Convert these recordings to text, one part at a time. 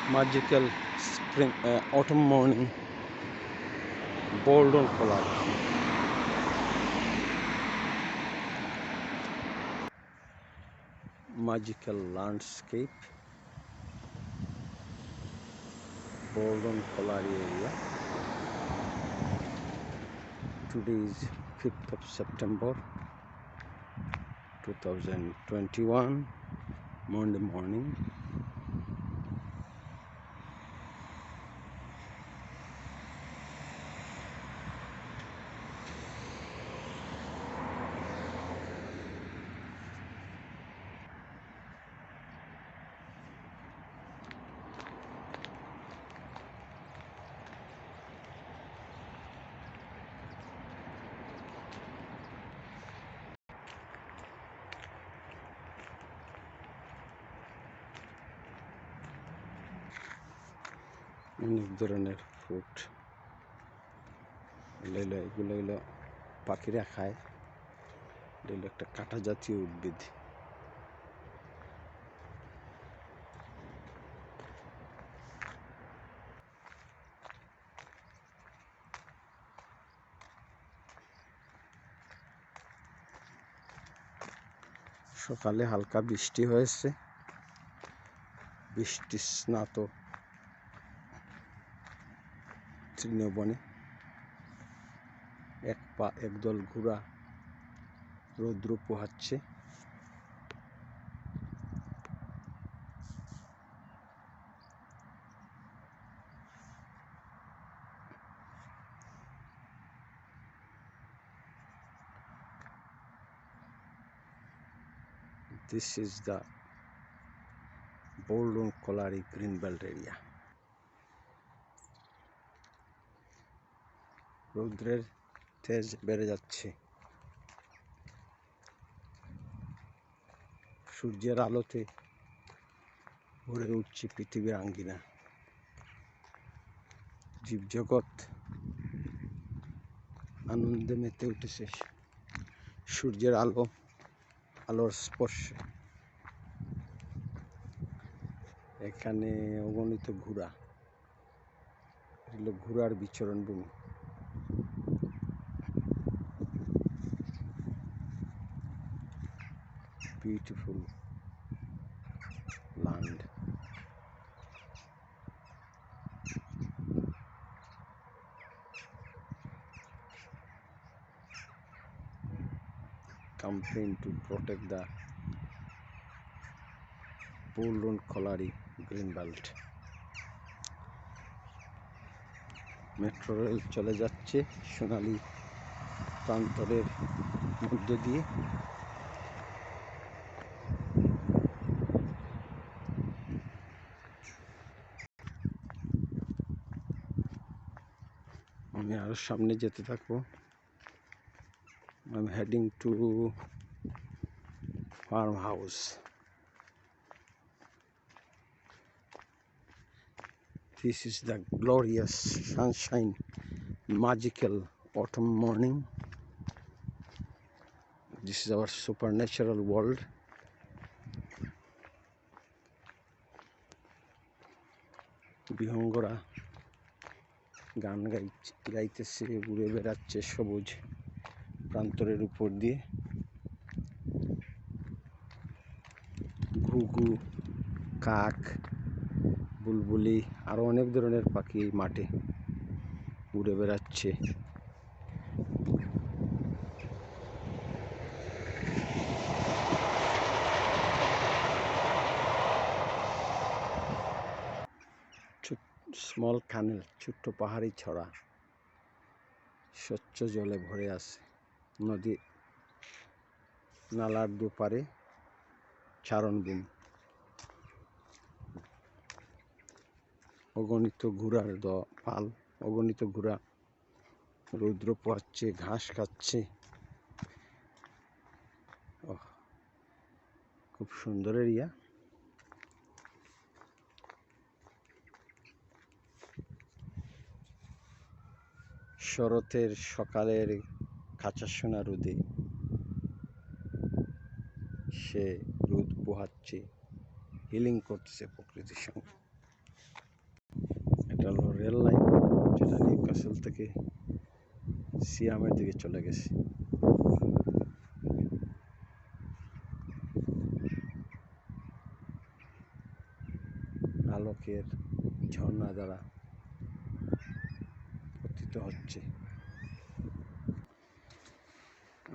Magical spring, autumn morning, Boldon Colliery. Magical landscape, Boldon Colliery area. Today is 5th of September 2021, Monday morning. অনেক ধরনের fruit, এগুলো হলো পাখিরা খায়। এটা একটা কাঁটা জাতীয় উদ্ভিদ। সকালে হালকা বৃষ্টি হয়েছে, বৃষ্টি স্নাত তৃণবনে একদল ঘোড়া রৌদ্র পোহাচ্ছে। This is the Boldon Colliery green belt area. রৌদ্রের তেজ বেড়ে যাচ্ছে, সূর্যের আলোতে ভরে উঠছে পৃথিবীর আঙ্গিনা। জীবজগৎ আনন্দে মেতে উঠেছে সূর্যের আলোর স্পর্শে। এখানে অগণিত ঘোড়া, ঘোড়ার বিচরণ ভূমি। Beautiful land. Campaign to protect the Boldon Colliery green belt. Metro rail চলে যাচ্ছে সোনালী প্রান্তরের মধ্য দিয়ে। আমি আরো সামনে যেতে থাকবো। I'm heading to farmhouse. This is the glorious sunshine, magical autumn morning. This is our supernatural world. বিহঙ্গরা গান গাইতেছে, উড়ে বেড়াচ্ছে সবুজ প্রান্তরের উপর দিয়ে। ঘুঘু, কাক, বুলবুলি আরো অনেক ধরনের পাখি মাঠে উড়ে বেড়াচ্ছে। স্মল ক্যানেল, ছোট্ট পাহাড়ি ছড়া স্বচ্ছ জলে ভরে আছে। নদী নালার দুপারে চারণভূমি। অগণিত ঘোড়ার পাল, অগণিত ঘোড়া রৌদ্র পোহাচ্ছে, ঘাস খাচ্ছে। খুব সুন্দর এরিয়া। শরতের সকালের কাঁচা সোনা রোদে সে রোদ পোহাচ্ছে, হিলিং করতেছে প্রকৃতির সঙ্গে। এটা হলো রেল লাইন, যেটা নিউক্যাসল থেকে সিয়ামের দিকে চলে গেছে। আলোকের ঝর্ণা দ্বারা পতিত হচ্ছে।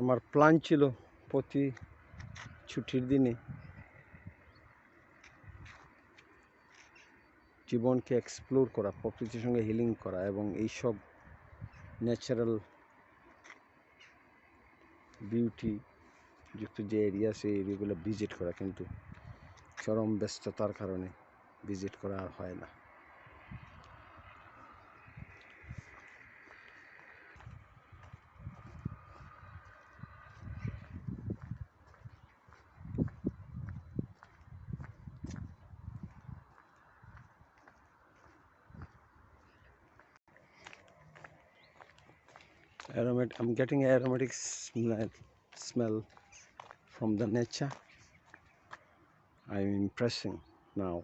আমার প্ল্যান ছিল প্রতি ছুটির দিনে জীবনকে এক্সপ্লোর করা, প্রকৃতির সঙ্গে হিলিং করা এবং এইসব ন্যাচারাল বিউটি যুক্ত যে এরিয়া, সেই এরিয়াগুলো ভিজিট করা, কিন্তু চরম ব্যস্ততার কারণে ভিজিট করা আর হয় না। I'm getting aromatic smell from the nature. I'm impressing now.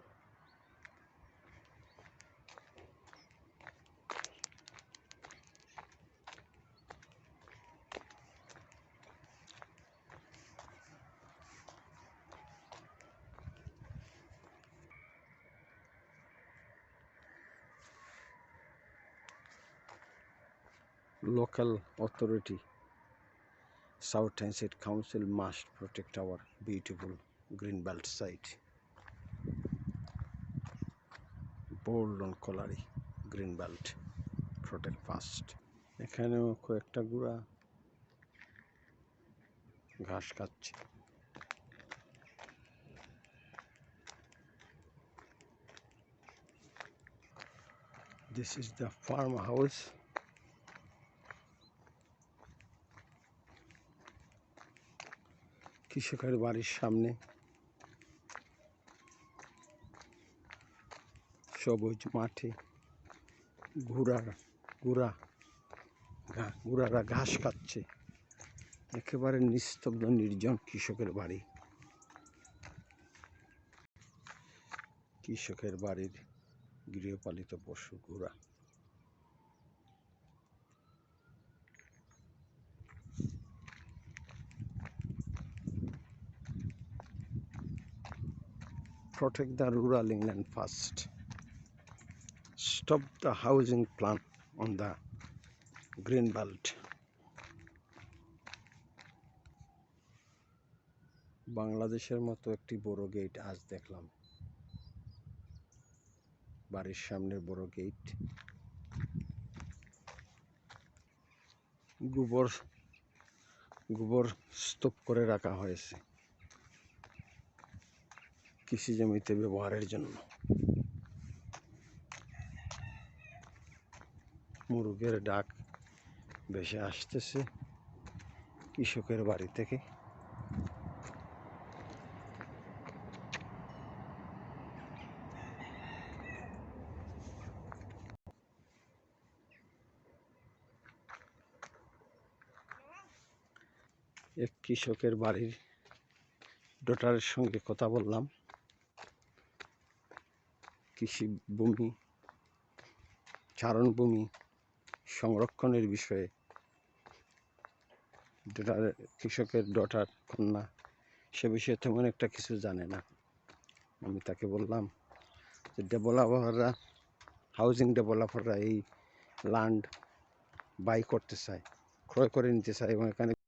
Local authority, South Tyneside Council must protect our beautiful green belt site. Boldon Colliery, green belt, protect first. এখানেও কয়েকটা গুড়া ঘাস খাচ্ছে। This is the farmhouse. কৃষকের বাড়ির সামনে সবুজ মাঠে ঘোড়ারা ঘাস খাচ্ছে। একেবারে নিস্তব্ধ নির্জন কৃষকের বাড়ি। কৃষকের বাড়ির গৃহপালিত পশু ঘোড়া। Protect the rural England first. Stop the housing plan on the green belt. বাংলাদেশের মতো একটি বড় গেট আজ দেখলাম। বাড়ির সামনের বড় গেট। গোবর স্তূপ করে রাখা হয়েছে কৃষি জমিতে ব্যবহারের জন্য। মুরগের ডাক ভেসে আসতেছে কৃষকের বাড়ি থেকে। এক কৃষকের বাড়ির ডটারের সঙ্গে কথা বললাম কৃষি ভূমি, চারণভূমি সংরক্ষণের বিষয়ে। কৃষকের ডটার কন্যা সে বিষয়ে তেমন একটা কিছু জানে না। আমি তাকে বললাম যে হাউজিং ডেভেলপাররা এই ল্যান্ড বাই করতে চায়, ক্রয় করে নিতে চায় এবং এখানে